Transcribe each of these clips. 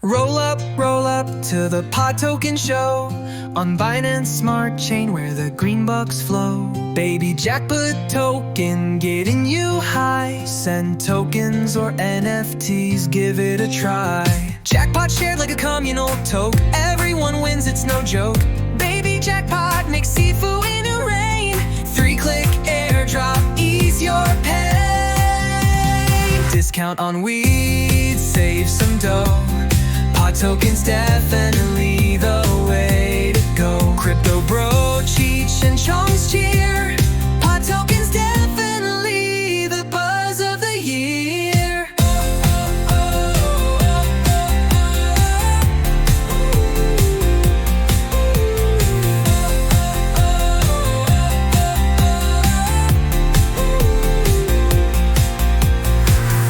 Roll up to the pot token show on Binance Smart Chain where the green bucks flow. Baby jackpot token getting you high. Send tokens or NFTs, give it a try. Jackpot shared like a communal toke. Everyone wins, it's no joke. Baby jackpot makes Sifu in a rain. 3-click airdrop, ease your pain. Discount on weed, save some dough. Pot tokens definitely the way to go. Crypto bro, Cheech and Chong's cheer. Pot tokens definitely the buzz of the year.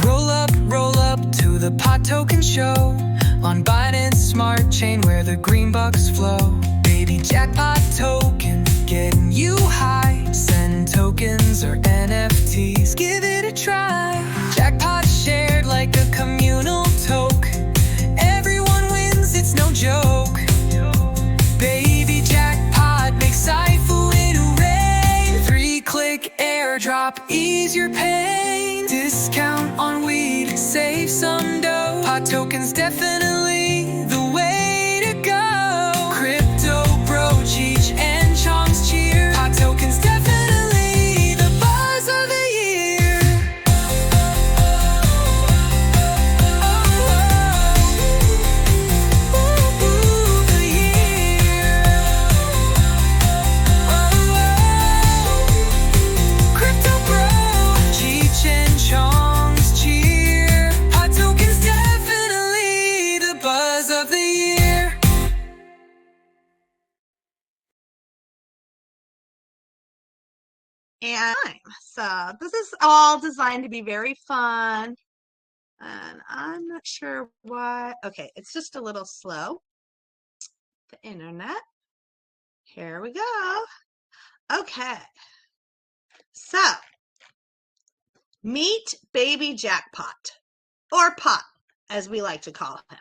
Roll up to the pot token show on Binance Smart Chain where the green bucks flow. Baby jackpot token getting you high. Send tokens or NFTs, give it a try. Jackpot shared like a communal toke. Everyone wins, it's no joke. Baby jackpot makes Saifu in a rain. 3-click airdrop, ease your pain. Discount on weed, save some dough. Pot tokens definitely the way to go. Crypto bro, Cheech and Chong's cheer. Pot tokens definitely the buzz of the year. The year. Crypto bro, Cheech and Chong's cheer. Pot tokens definitely the buzz of the year. And so this is all designed to be very fun. And I'm not sure why. Okay, it's just a little slow. The internet. Here we go. Okay. So, meet Baby Jackpot, or Pot, as we like to call him.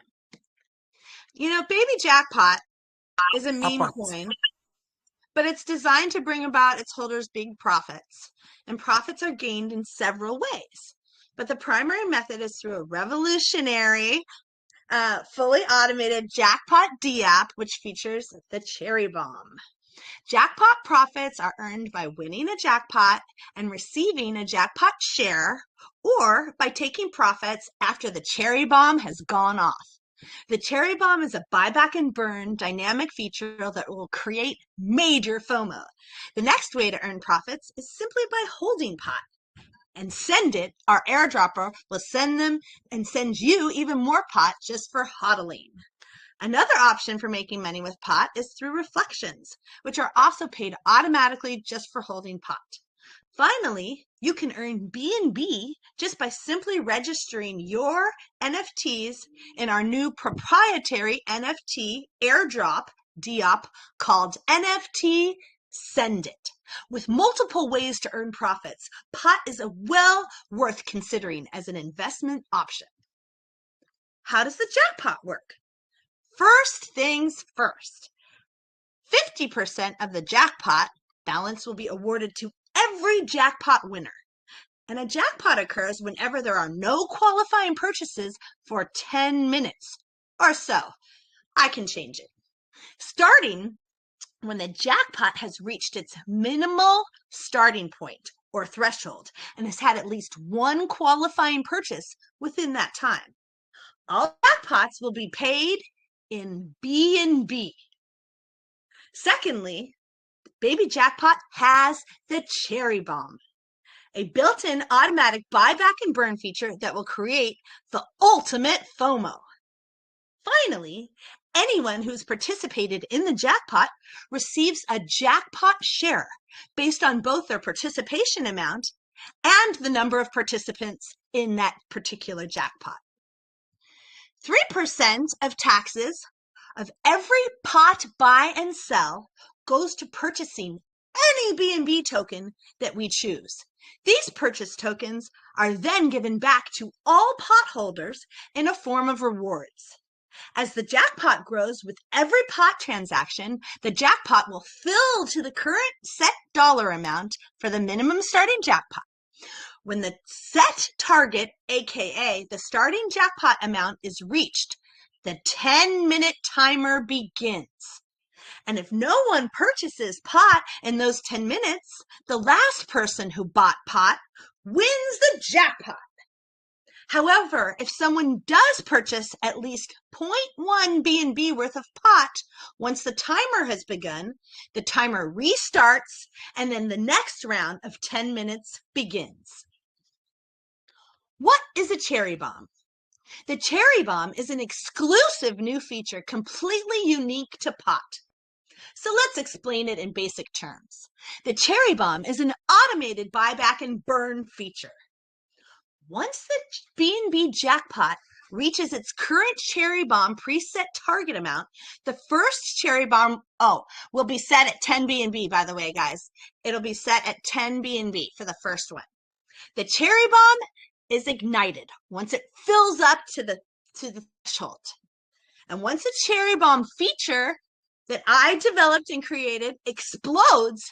You know, Baby Jackpot is a meme coin, but it's designed to bring about its holders big profits, and profits are gained in several ways. But the primary method is through a revolutionary, fully automated Jackpot D app, which features the cherry bomb. Jackpot profits are earned by winning a jackpot and receiving a jackpot share, or by taking profits after the cherry bomb has gone off. The cherry bomb is a buyback and burn dynamic feature that will create major FOMO. The next way to earn profits is simply by holding pot. And SendIT, our airdropper, will send them and send you even more pot just for hodling. Another option for making money with pot is through reflections, which are also paid automatically just for holding pot. Finally, you can earn BNB just by simply registering your NFTs in our new proprietary NFT airdrop DApp called NFT SendIT. With multiple ways to earn profits, pot is well worth considering as an investment option. How does the jackpot work? First things first, 50% of the jackpot balance will be awarded to every jackpot winner. And a jackpot occurs whenever there are no qualifying purchases for 10 minutes or so. I can change it. Starting when the jackpot has reached its minimal starting point or threshold and has had at least one qualifying purchase within that time. All jackpots will be paid in BNB. Secondly, Baby Jackpot has the cherry bomb, a built-in automatic buyback and burn feature that will create the ultimate FOMO. Finally, anyone who's participated in the jackpot receives a jackpot share based on both their participation amount and the number of participants in that particular jackpot. 3% of taxes of every pot buy and sell goes to purchasing any BNB token that we choose. These purchase tokens are then given back to all pot holders in a form of rewards. As the jackpot grows with every pot transaction, the jackpot will fill to the current set dollar amount for the minimum starting jackpot. When the set target, aka the starting jackpot amount, is reached, the 10-minute timer begins. And if no one purchases pot in those 10 minutes, the last person who bought pot wins the jackpot. However, if someone does purchase at least 0.1 BNB worth of pot, once the timer has begun, the timer restarts, and then the next round of 10 minutes begins. What is a cherry bomb? The cherry bomb is an exclusive new feature completely unique to pot. So let's explain it in basic terms. The cherry bomb is an automated buyback and burn feature. Once the BNB jackpot reaches its current cherry bomb preset target amount, the first cherry bomb, will be set at 10 BNB, by the way, guys. It'll be set at 10 BNB for the first one. The cherry bomb is ignited once it fills up to the threshold. And once the cherry bomb feature that I developed and created explodes,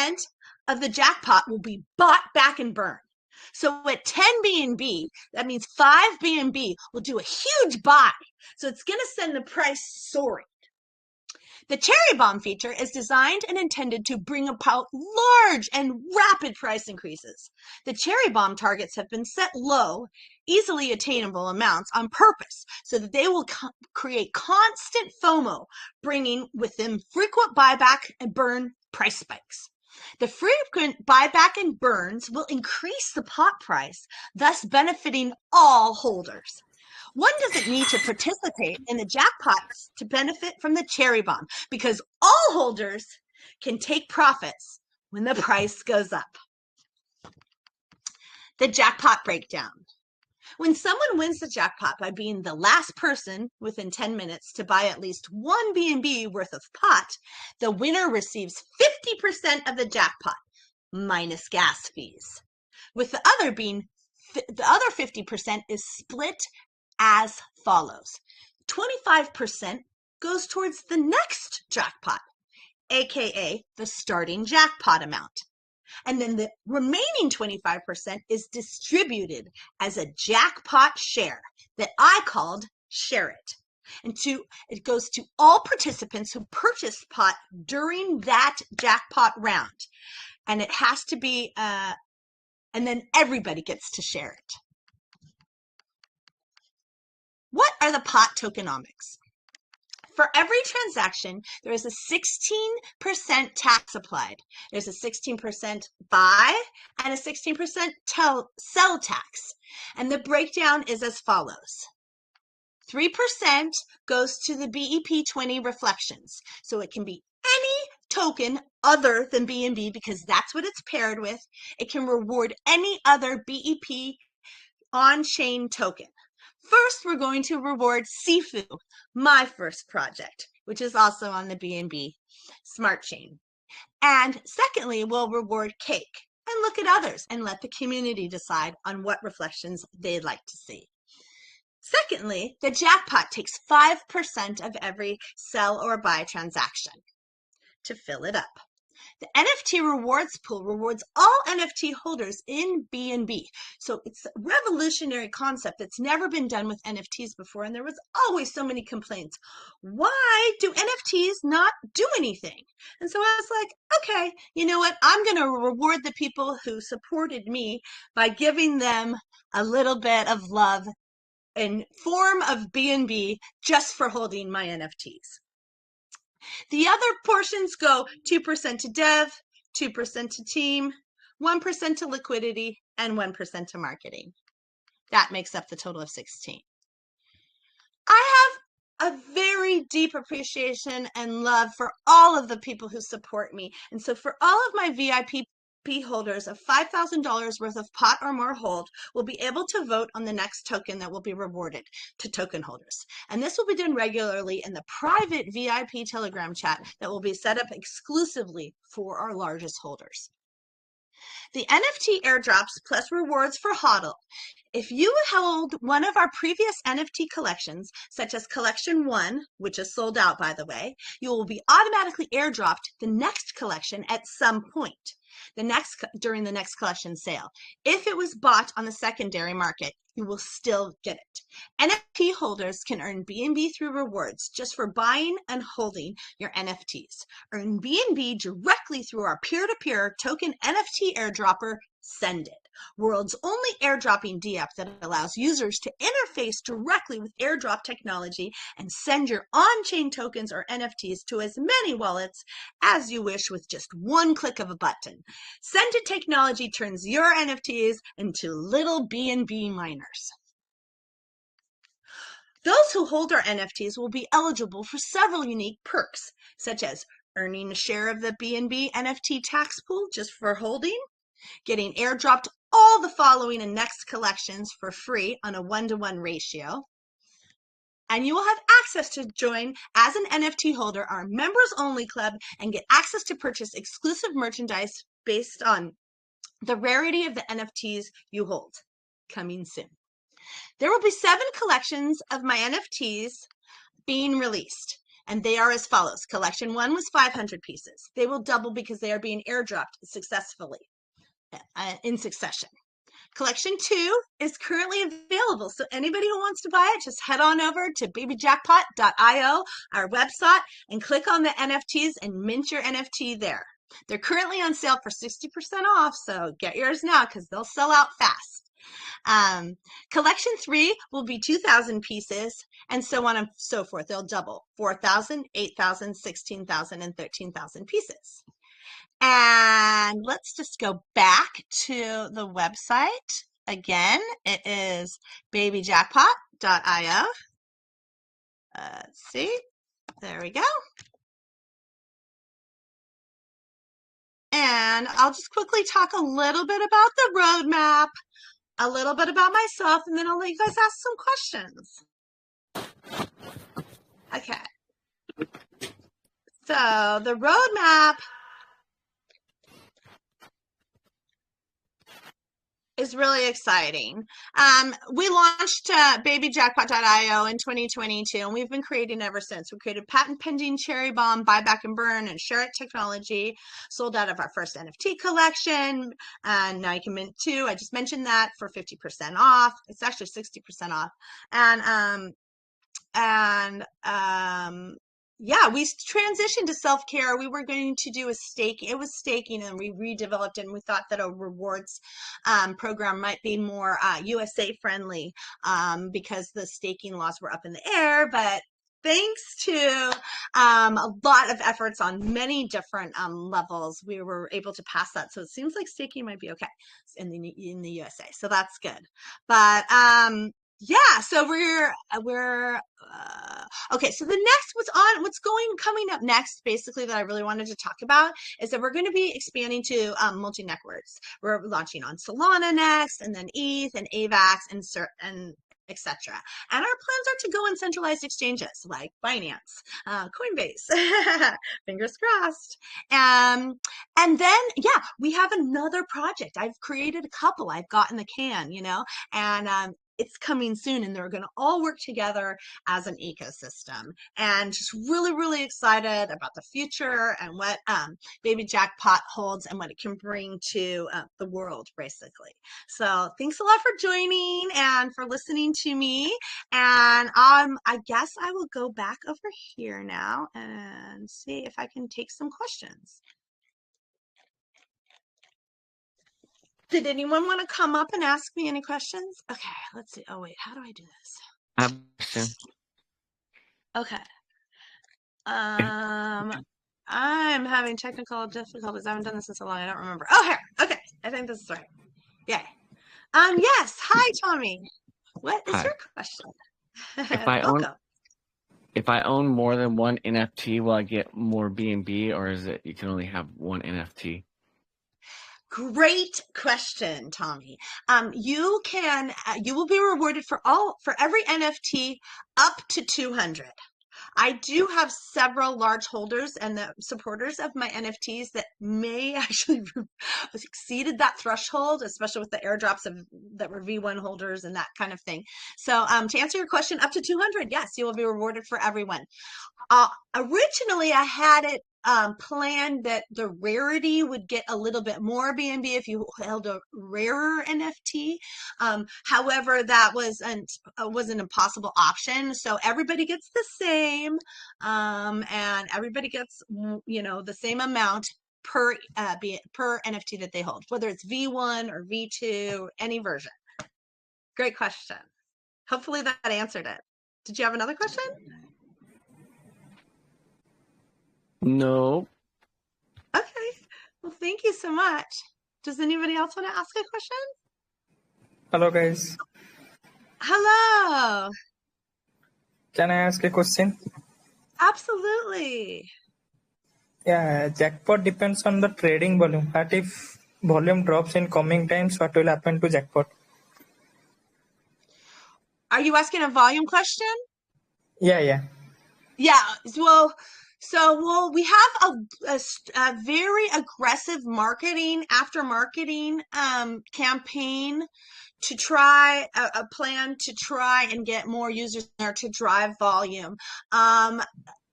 50% of the jackpot will be bought back and burned. So at 10 BNB, that means 5 BNB will do a huge buy. So it's going to send the price soaring. The cherry bomb feature is designed and intended to bring about large and rapid price increases. The cherry bomb targets have been set low, easily attainable amounts on purpose so that they will create constant FOMO, bringing with them frequent buyback and burn price spikes. The frequent buyback and burns will increase the pot price, thus benefiting all holders. One doesn't need to participate in the jackpots to benefit from the cherry bomb because all holders can take profits when the price goes up. The jackpot breakdown. When someone wins the jackpot by being the last person within 10 minutes to buy at least 1 BNB worth of pot, the winner receives 50% of the jackpot minus gas fees, with the other 50% is split as follows. 25% goes towards the next jackpot, aka the starting jackpot amount. And then the remaining 25% is distributed as a jackpot share that I called Share It. And it goes to all participants who purchased pot during that jackpot round. And it has to be, and then everybody gets to share it. What are the pot tokenomics? For every transaction, there is a 16% tax applied. There's a 16% buy and a 16% sell tax. And the breakdown is as follows. 3% goes to the BEP20 reflections. So it can be any token other than BNB because that's what it's paired with. It can reward any other BEP on-chain token. First, we're going to reward Sifu, my first project, which is also on the BNB Smart Chain. And secondly, we'll reward Cake and look at others and let the community decide on what reflections they'd like to see. Secondly, the jackpot takes 5% of every sell or buy transaction to fill it up. The NFT rewards pool rewards all NFT holders in BNB. So it's a revolutionary concept that's never been done with NFTs before. And there was always so many complaints. Why do NFTs not do anything? And so I was like, okay, you know what? I'm going to reward the people who supported me by giving them a little bit of love in form of BNB just for holding my NFTs. The other portions go 2% to dev, 2% to team, 1% to liquidity, and 1% to marketing. That makes up the total of 16. I have a very deep appreciation and love for all of the people who support me. And so for all of my VIP holders of $5,000 worth of pot or more hold will be able to vote on the next token that will be rewarded to token holders. And this will be done regularly in the private VIP Telegram chat that will be set up exclusively for our largest holders. The NFT airdrops plus rewards for HODL. If you hold one of our previous NFT collections, such as Collection 1, which is sold out, by the way, you will be automatically airdropped the next collection at some point during the next collection sale. If it was bought on the secondary market, you will still get it. NFT holders can earn BNB through rewards just for buying and holding your NFTs. Earn BNB directly through our peer-to-peer token NFT airdropper, SendIT, world's only airdropping DApp that allows users to interface directly with airdrop technology and send your on-chain tokens or NFTs to as many wallets as you wish with just one click of a button. SendIT technology turns your NFTs into little BNB miners. Those who hold our NFTs will be eligible for several unique perks, such as earning a share of the BNB NFT tax pool just for holding, getting airdropped all the following and next collections for free on a 1-to-1 ratio, and you will have access to join as an NFT holder our members only club and get access to purchase exclusive merchandise based on the rarity of the NFTs you hold. Coming soon. There will be 7 collections of my NFTs being released, and they are as follows. Collection 1 was 500 pieces. They will double because they are being airdropped successfully in succession. Collection 2 is currently available, so anybody who wants to buy it, just head on over to BabyjackPOT.io, our website, and click on the NFTs and mint your NFT there. They're currently on sale for 60% off, so get yours now because they'll sell out fast. Collection 3 will be 2,000 pieces, and so on and so forth. They'll double 4,000, 8,000, 16,000, and 13,000 pieces. And let's just go back to the website. Again, it is BabyjackPOT.io. Let's see. There we go. And I'll just quickly talk a little bit about the roadmap, a little bit about myself, and then I'll let you guys ask some questions. Okay. So the roadmap is really exciting. We launched BabyjackPOT.io in 2022, and we've been creating ever since. We created patent pending cherry bomb, buyback and burn, and share it technology, sold out of our first NFT collection, and now you can mint 2. I just mentioned that for 50% off. It's actually 60% off. Yeah, we transitioned to self-care. We were going to do a stake. It was staking, and we redeveloped it, and we thought that a rewards program might be more USA friendly because the staking laws were up in the air. But thanks to a lot of efforts on many different levels, we were able to pass that. So it seems like staking might be okay in the USA. So that's good. But yeah, so we're okay. So the next, coming up next, basically that I really wanted to talk about is that we're going to be expanding to multi-networks. We're launching on Solana next, and then ETH and AVAX and etc. And our plans are to go on centralized exchanges like Binance, Coinbase, fingers crossed. And then, yeah, we have another project. I've created a couple. I've got in the can, and it's coming soon, and they're going to all work together as an ecosystem. And just really, really excited about the future and what BabyjackPOT holds and what it can bring to the world, basically. So thanks a lot for joining and for listening to me. And I guess I will go back over here now and see if I can take some questions. Did anyone want to come up and ask me any questions? Okay, let's see. Oh, wait, how do I do this? I have a question. Okay. I'm having technical difficulties. I haven't done this in so long. I don't remember. Oh, here. Okay. I think this is right. Yay. Yes. Hi, Tommy. What is your question? If I own more than one NFT, will I get more BNB, or is it you can only have one NFT? Great question, Tommy. You will be rewarded for every NFT up to 200. I do have several large holders and the supporters of my NFTs that may actually exceeded that threshold, especially with the airdrops that were V1 holders and that kind of thing. So to answer your question, up to 200, yes, you will be rewarded for everyone. Originally, I had it planned that the rarity would get a little bit more BNB if you held a rarer NFT. However, that was an impossible option. So everybody gets the same, and everybody gets the same amount per NFT that they hold, whether it's V1 or V2, or any version. Great question. Hopefully that answered it. Did you have another question? No. Okay. Well, thank you so much. Does anybody else want to ask a question? Hello guys, Hello. can I ask a question? Absolutely. Yeah, jackpot depends on the trading volume. What if volume drops in coming times? What will happen to jackpot? Are you asking a volume question? Yeah. Yeah. Well, we have a very aggressive marketing campaign to try a plan to try and get more users there to drive volume.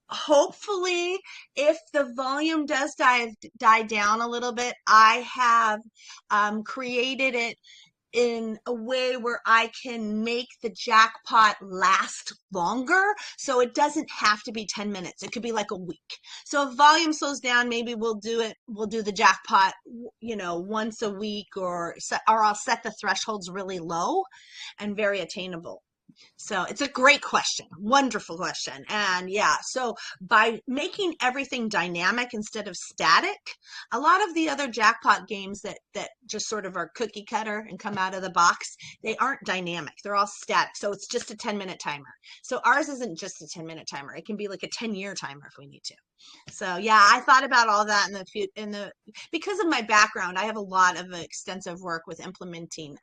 Hopefully, if the volume does die down a little bit, I have created it in a way where I can make the jackpot last longer. So it doesn't have to be 10 minutes. It could be like a week. So if volume slows down, maybe we'll do the jackpot, once a week, or I'll set the thresholds really low and very attainable. So it's a great question. Wonderful question. And yeah, so by making everything dynamic instead of static, a lot of the other jackpot games that just sort of are cookie cutter and come out of the box, they aren't dynamic. They're all static. So it's just a 10-minute timer. So ours isn't just a 10-minute timer. It can be like a 10-year timer if we need to. So yeah, I thought about all that because of my background, I have a lot of extensive work with implementing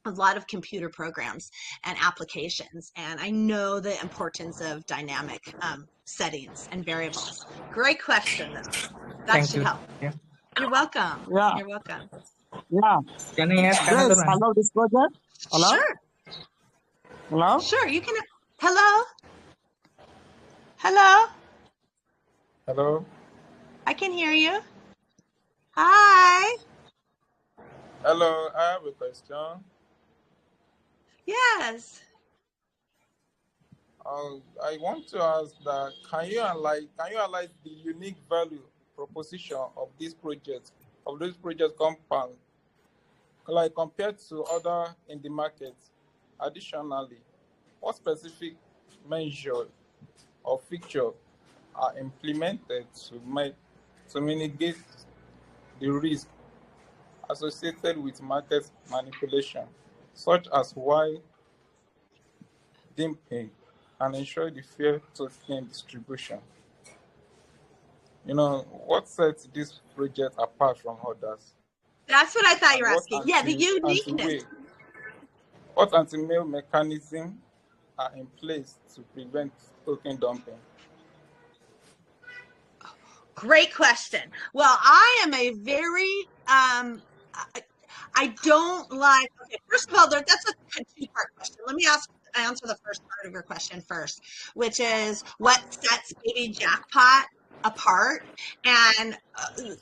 a lot of computer programs and applications, and I know the importance of dynamic settings and variables. Great question, though. That Thank should you. help. Yeah. You're welcome. Yeah, You're welcome. yeah. Can I ask another Yes, one? hello, this project. Hello? Sure. Hello? Sure. You can. Hello. Hello. Hello. I can hear you. Hi. Hello. I have a question. Yes. I want to ask that can you analyze the unique value proposition of these projects compound, like compared to other in the market? Additionally, what specific measure or feature are implemented to mitigate the risk associated with market manipulation, such as why dimping and ensure the fair token distribution? What sets this project apart from others? That's what I thought you And were asking. Yeah, the uniqueness. what anti-mail mechanisms are in place to prevent token dumping? Great question. Well, I am a very I don't like. Okay, first of all, that's a two-part question. Let me answer the first part of your question first, which is what sets BabyjackPOT apart. And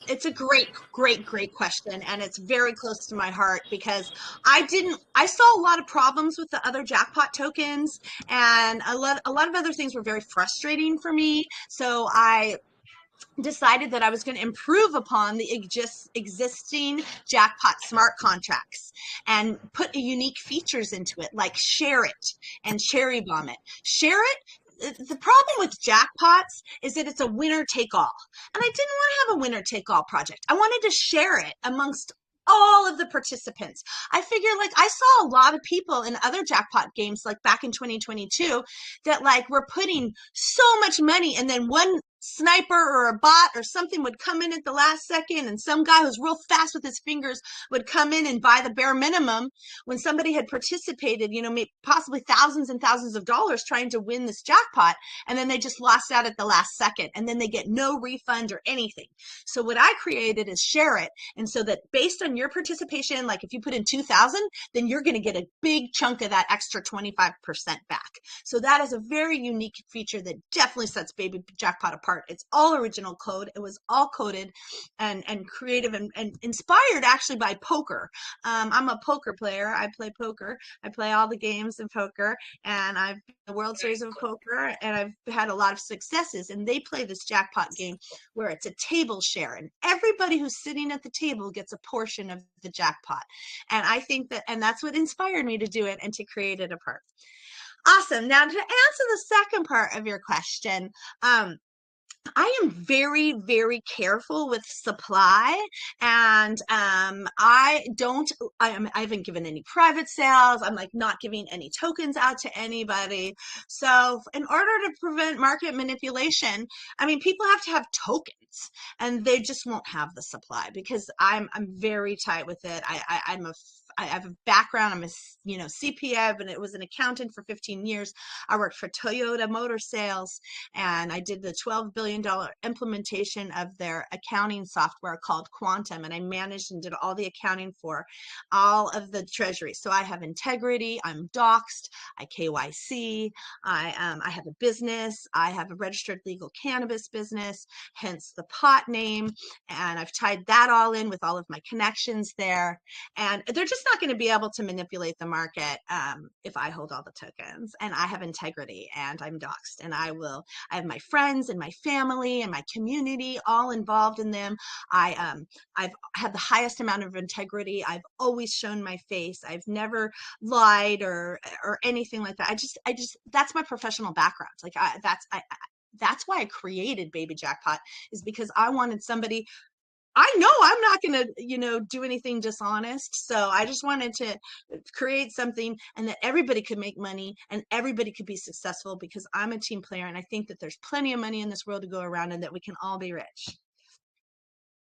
it's a great question, and it's very close to my heart because I saw a lot of problems with the other jackpot tokens, and a lot of other things were very frustrating for me. So I decided that I was going to improve upon the existing jackpot smart contracts and put unique features into it, like share it and cherry bomb it. Share it. The problem with jackpots is that it's a winner take all, and I didn't want to have a winner take all project. I wanted to share it amongst all of the participants. I figured, like, I saw a lot of people in other jackpot games, like back in 2022, that like were putting so much money, and then one sniper or a bot or something would come in at the last second, and some guy who's real fast with his fingers would come in and buy the bare minimum when somebody had participated, possibly thousands and thousands of dollars trying to win this jackpot, and then they just lost out at the last second, and then they get no refund or anything. So what I created is share it, and so that based on your participation, like if you put in 2,000, then you're going to get a big chunk of that extra 25% back. So that is a very unique feature that definitely sets Baby Jackpot apart. It's all original code. It was all coded and creative and inspired actually by poker. I'm a poker player. I play poker. I play all the games in poker, and I've been the World Series of Poker, and I've had a lot of successes. And they play this jackpot game where it's a table share, and everybody who's sitting at the table gets a portion of the jackpot. And I think and that's what inspired me to do it and to create it apart. Awesome. Now to answer the second part of your question, I am very, very careful with supply, and I haven't given any private sales. I'm like not giving any tokens out to anybody. So in order to prevent market manipulation, people have to have tokens, and they just won't have the supply because I'm very tight with it. I have a background. I'm a CPA, and it was an accountant for 15 years. I worked for Toyota Motor Sales, and I did the $12 billion implementation of their accounting software called Quantum, and I managed and did all the accounting for all of the treasuries. So I have integrity. I'm doxed. I KYC. I have a business. I have a registered legal cannabis business, hence the pot name, and I've tied that all in with all of my connections there. And they're just not going to be able to manipulate the market if I hold all the tokens. And I have integrity, and I'm doxed, and I have my friends and my family and my community all involved in them. I've had the highest amount of integrity. I've always shown my face. I've never lied or anything like that. I just that's my professional background. Like that's why I created Baby Jackpot, is because I wanted somebody. I know I'm not going to, do anything dishonest. So I just wanted to create something and that everybody could make money and everybody could be successful, because I'm a team player, and I think that there's plenty of money in this world to go around and that we can all be rich.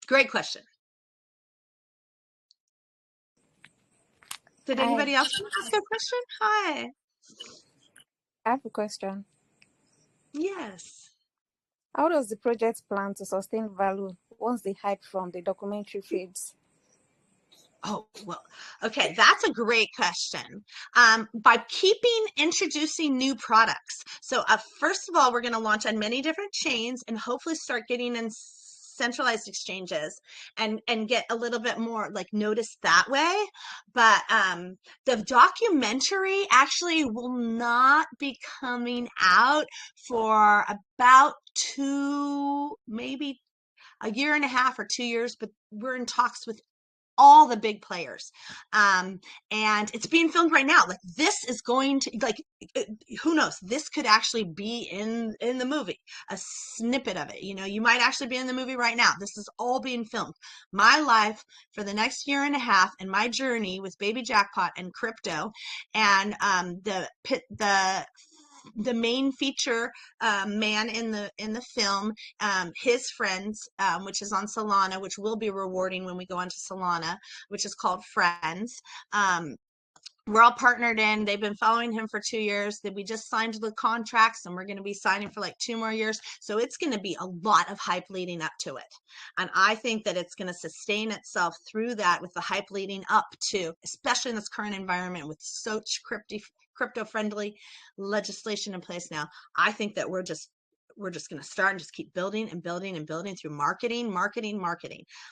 Great question. Did anybody else want to ask a question? Hi. I have a question. Yes. How does the project plan to sustain value once the hype from the documentary fades? Oh, well, okay. That's a great question. By introducing new products. So first of all, we're going to launch on many different chains and hopefully start getting in centralized exchanges and get a little bit more like noticed that way. But the documentary actually will not be coming out for about maybe a year and a half or 2 years, but we're in talks with all the big players. And it's being filmed right now. Like this is going to, like, who knows, this could actually be in the movie, a snippet of it. You might actually be in the movie right now. This is all being filmed. My life for the next year and a half and my journey with Baby Jackpot and crypto, and the main feature man in the film, his friends, which is on Solana, which will be rewarding when we go onto Solana, which is called Friends. We're all partnered in. They've been following him for 2 years. We just signed the contracts, and we're going to be signing for like 2 more years. So it's going to be a lot of hype leading up to it. And I think that it's going to sustain itself through that with the hype leading up to, especially in this current environment with such crypto-friendly legislation in place now. I think that we're just going to start and just keep building and building and building through marketing.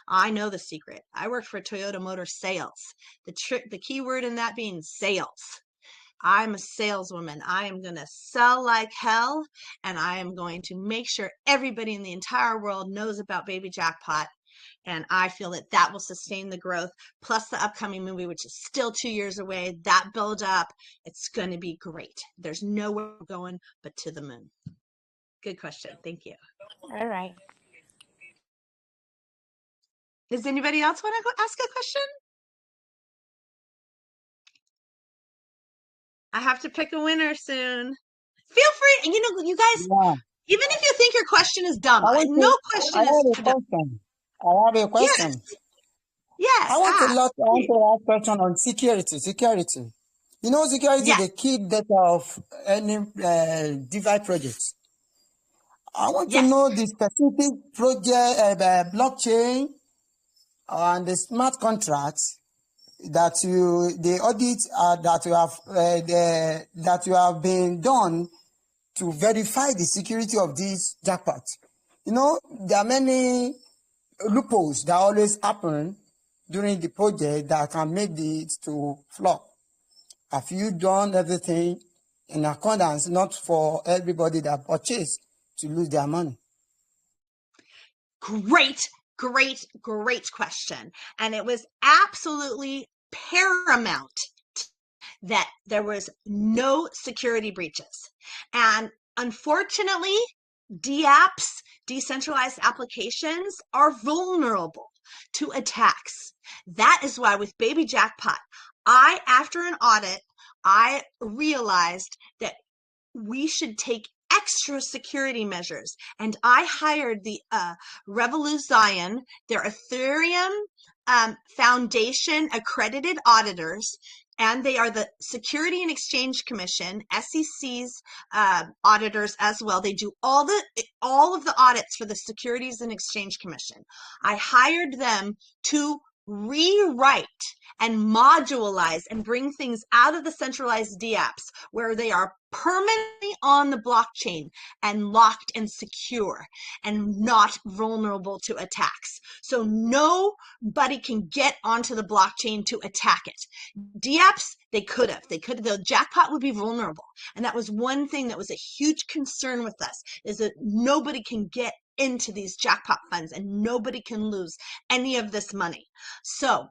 I know the secret. I worked for Toyota Motor Sales. The key word in that being sales. I'm a saleswoman. I am going to sell like hell, and I am going to make sure everybody in the entire world knows about Baby Jackpot. And I feel that will sustain the growth, plus the upcoming movie, which is still 2 years away. That build up, it's going to be great. There's nowhere going but to the moon. Good question. Thank you. All right. Does anybody else want to ask a question? I have to pick a winner soon. Feel free. You guys, Yeah. Even if you think your question is dumb, I want no to. I question is have a too dumb. question. I have a question. Yes, I want ask. to ask question on security. Security. You know, security, Yes, they keep data of any DeFi projects. I want to yes. know the specific project, blockchain and the smart contracts that the audit that you have been done to verify the security of these jackpots. You know, there are many loopholes that always happen during the project that can make it to flop. Have you done everything in accordance, not for everybody that purchased to lose their money? Great question. And it was absolutely paramount that there was no security breaches. And unfortunately, DApps, decentralized applications, are vulnerable to attacks. That is why with BabyjackPOT, after an audit, I realized that we should take extra security measures. And I hired the Revolution, their Ethereum Foundation accredited auditors, and they are the Security and Exchange Commission, SEC's auditors as well. They do all of the audits for the Securities and Exchange Commission. I hired them to rewrite and modularize and bring things out of the centralized DApps where they are permanently on the blockchain and locked and secure and not vulnerable to attacks. So nobody can get onto the blockchain to attack it. DApps, the jackpot would be vulnerable. And that was one thing that was a huge concern with us, is that nobody can get into these jackpot funds and nobody can lose any of this money. So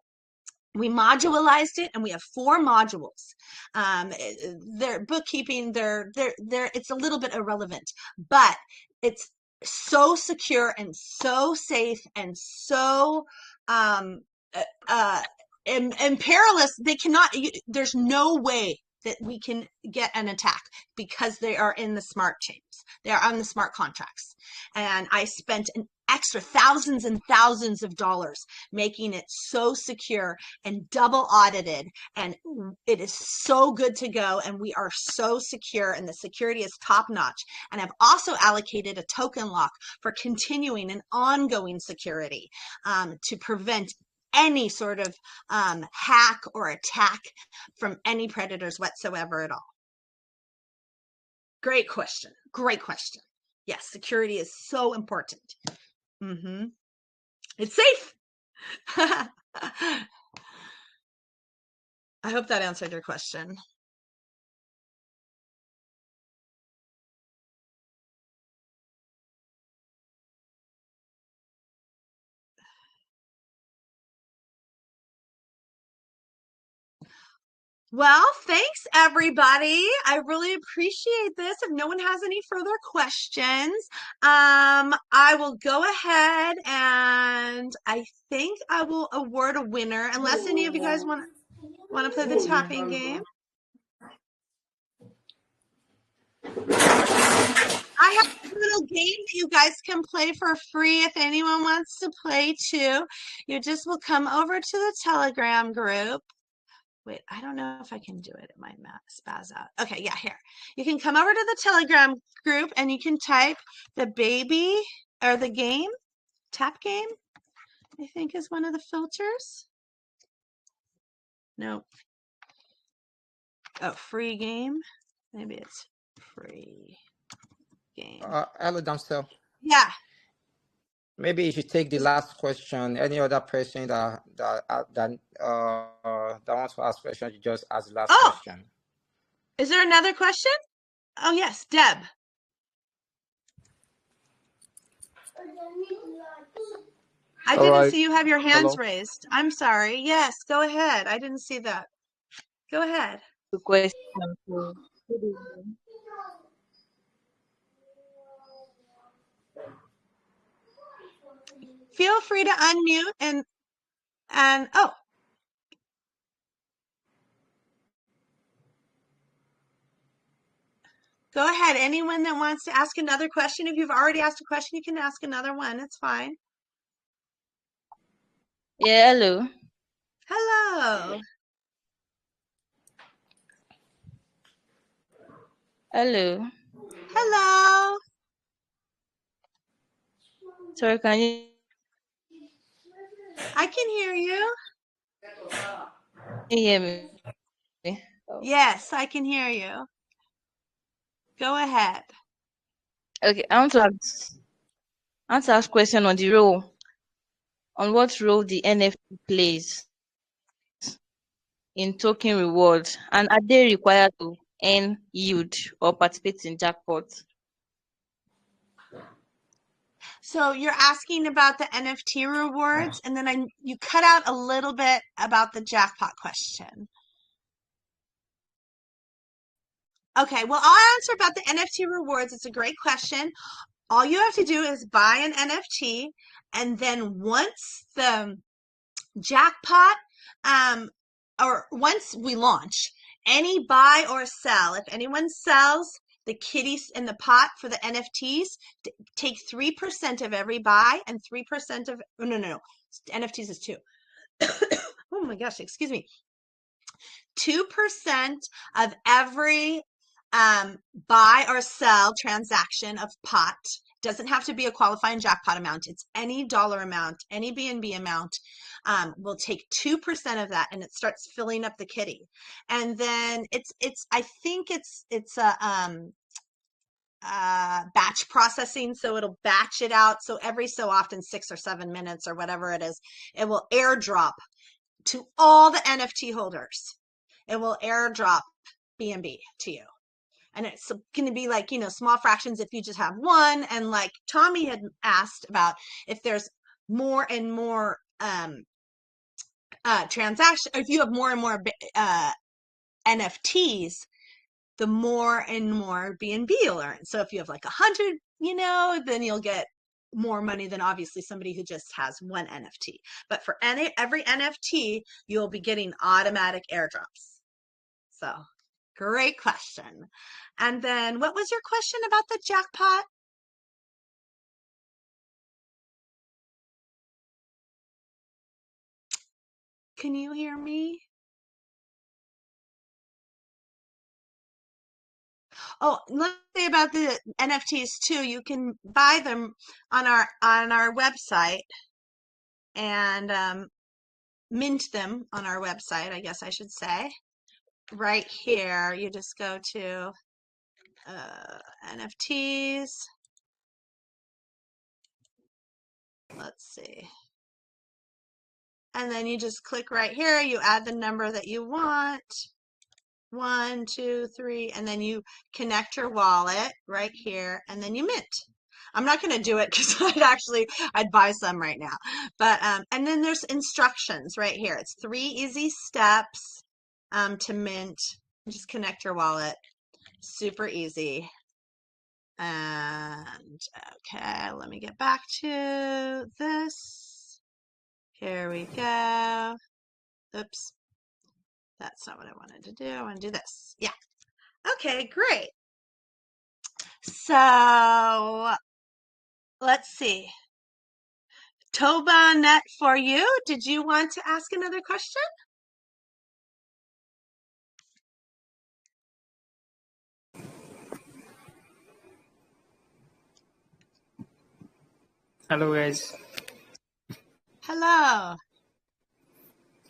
we modularized it, and we have 4 modules. Their bookkeeping, it's a little bit irrelevant, but it's so secure and so safe and so and perilous. There's no way that we can get an attack because they are in the smart chains. They are on the smart contracts. And I spent an extra thousands and thousands of dollars making it so secure and double audited, and it is so good to go, and we are so secure, and the security is top notch. And I've also allocated a token lock for continuing and ongoing security to prevent any sort of hack or attack from any predators whatsoever at all. Great question. Yes, security is so important. It's safe. I hope that answered your question. Well, thanks everybody. I really appreciate this. If no one has any further questions, I will go ahead and I think I will award a winner, unless any of you guys want to play the tapping game. I have a little game that you guys can play for free if anyone wants to play too. You just will come over to the Telegram group. Wait, I don't know if I can do it. It might spaz out. Okay, yeah, here. You can come over to the Telegram group and you can type the game, tap game, I think is one of the filters. No. Oh, free game. Maybe it's free game. Hello, Damsel. Yeah. Maybe you should take the last question. Any other person that wants to ask questions, you just ask the last question. Is there another question? Oh yes, Deb. I didn't see you have your hands raised. I'm sorry. Yes, go ahead. I didn't see that. Go ahead. Question. Feel free to unmute and Go ahead. Anyone that wants to ask another question, if you've already asked a question, you can ask another one. It's fine. Yeah, hello. Hello. Hello. Hello. Sorry, can you I can hear you. hear me? Oh. Yes, I can hear you. Go ahead. Okay, I want to ask question on what role the NFT plays in token reward, and are they required to earn yield or participate in jackpot? So you're asking about the NFT rewards, and then you cut out a little bit about the jackpot question. Okay, well, I'll answer about the NFT rewards. It's a great question. All you have to do is buy an NFT, and then once the jackpot, or once we launch, any buy or sell, if anyone sells the kitties in the pot for the NFTs, take 3% of every buy and 3% of, no, NFTs is 2. Oh my gosh, excuse me. 2% of every buy or sell transaction of pot. Doesn't have to be a qualifying jackpot amount. It's any dollar amount, any BNB amount. We'll take 2% of that, and it starts filling up the kitty. And then I think it's a batch processing, so it'll batch it out. So every so often, 6 or 7 minutes or whatever it is, it will airdrop to all the NFT holders. It will airdrop BNB to you. And it's going to be like, small fractions if you just have one. And like Tommy had asked about if there's more and more transaction, if you have more and more NFTs, the more and more BNB you'll earn. So if you have like 100, then you'll get more money than obviously somebody who just has one NFT. But for every NFT, you'll be getting automatic airdrops. So great question. And then what was your question about the jackpot? Can you hear me? Oh, let's say about the NFTs too. You can buy them on our website and mint them on our website, I guess I should say. Right here, you just go to NFTs. Let's see. And then you just click right here. You add the number that you want. 1, 2, 3, and then you connect your wallet right here, and then you mint. I'm not going to do it because I'd buy some right now. But and then there's instructions right here. It's 3 easy steps to mint. Just connect your wallet. Super easy. And okay, let me get back to this. Here we go. Oops. That's not what I wanted to do. I want to do this. Yeah. Okay, great. So let's see. Toba Net for you. Did you want to ask another question? Hello guys. Hello.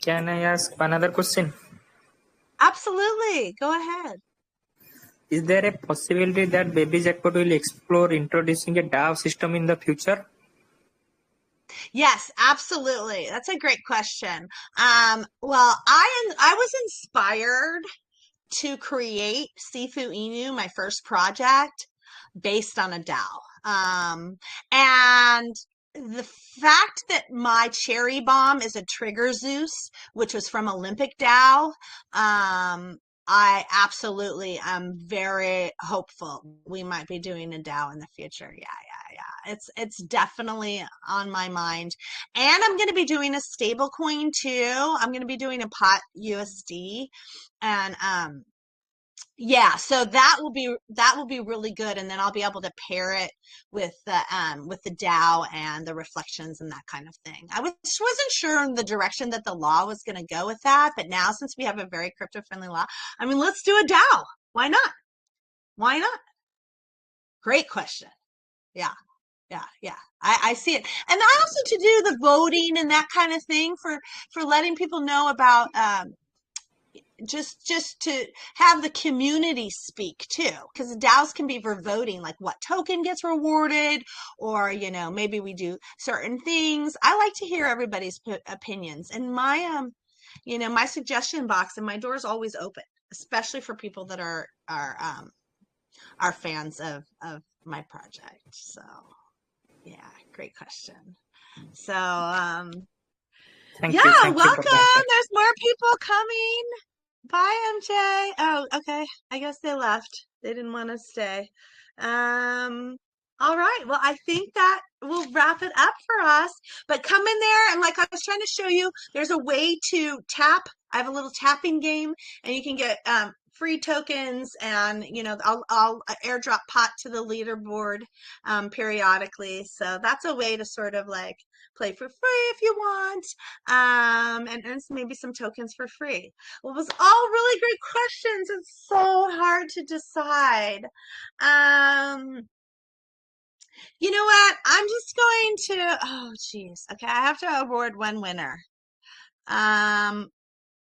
Can I ask another question? Absolutely. Go ahead. Is there a possibility that BabyjackPOT will explore introducing a DAO system in the future? Yes, absolutely. That's a great question. Well, I was inspired to create Sifu Inu, my first project, based on a DAO. And the fact that my cherry bomb is a Trigger Zeus, which was from Olympic DAO, I absolutely am very hopeful we might be doing a DAO in the future. Yeah. It's definitely on my mind. And I'm going to be doing a stable coin too. I'm going to be doing a pot USD. And yeah, so that will be really good, and then I'll be able to pair it with the DAO and the reflections and that kind of thing. I wasn't sure in the direction that the law was going to go with that, but now since we have a very crypto friendly law, I mean, let's do a DAO. Why not? Why not? Great question. Yeah. I see it. And also to do the voting and that kind of thing for letting people know about just to have the community speak too, because DAOs can be for voting, like what token gets rewarded, or maybe we do certain things. I like to hear everybody's opinions, and my my suggestion box and my door is always open, especially for people that are fans of my project. So yeah, great question. So Thank yeah, you. Thank you for welcome. the answer. There's more people coming. Bye, MJ. Oh, okay. I guess they left. They didn't want to stay. All right. Well, I think that will wrap it up for us. But come in there, and like I was trying to show you, there's a way to tap. I have a little tapping game, and you can get free tokens, and I'll airdrop pot to the leaderboard periodically. So that's a way to sort of like play for free if you want, and earn maybe some tokens for free. Well, it was all really great questions. It's so hard to decide. You know what? I'm just going to, oh, geez. Okay, I have to award one winner.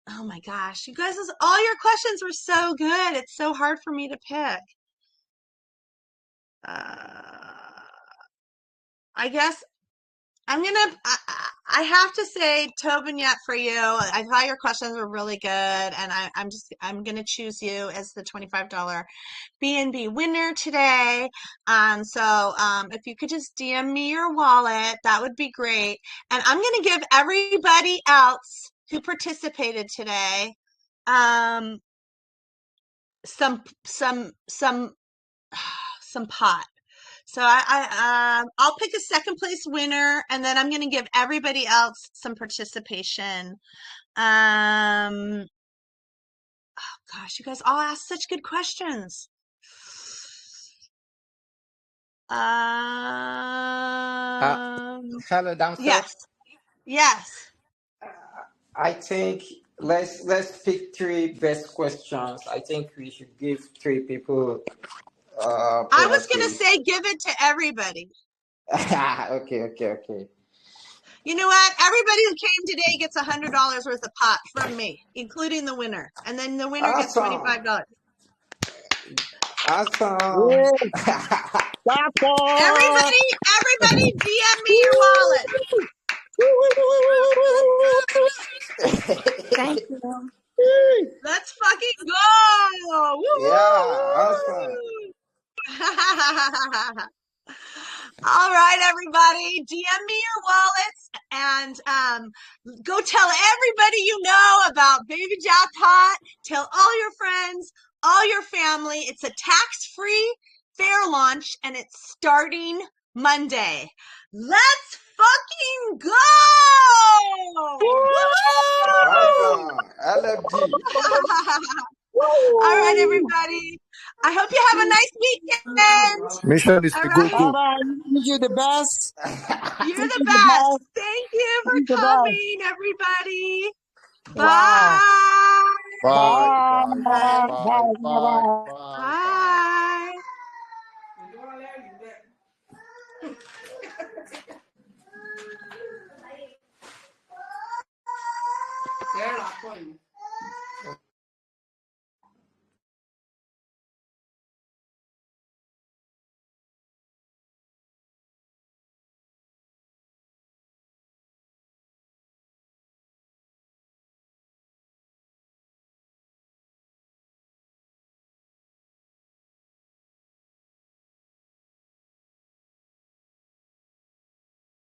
Oh my gosh, you guys, all your questions were so good. It's so hard for me to pick. I guess I'm gonna. I have to say, Tobin, yet for you. I thought your questions were really good, and I'm gonna choose you as the $25 BNB winner today. So if you could just DM me your wallet, that would be great. And I'm gonna give everybody else who participated today some pot. So I'll pick a second place winner, and then I'm going to give everybody else some participation. Oh gosh, you guys all asked such good questions. Hello, downstairs. Yes. I think let's pick three best questions. I think we should give three people I was going to penalty. say give it to everybody. Okay. You know what? Everybody who came today gets $100 worth of pot from me, including the winner. And then the winner gets $25. Awesome. Everybody DM me your wallet. Thank you. Let's fucking go! Woo-hoo! Yeah, awesome. All right, everybody, DM me your wallets, and go tell everybody you know about BabyjackPOT. Tell all your friends, all your family. It's a tax-free Fairlaunch, and it's starting Monday. Let's fucking go! Awesome. LFG. All right, everybody. I hope you have a nice weekend. Mission is All to go, right. go. All right, you're the best. You're the best. Thank you for coming, everybody. Wow. Bye. Bye. Bye. Bye. Bye. Bye. Bye. Bye.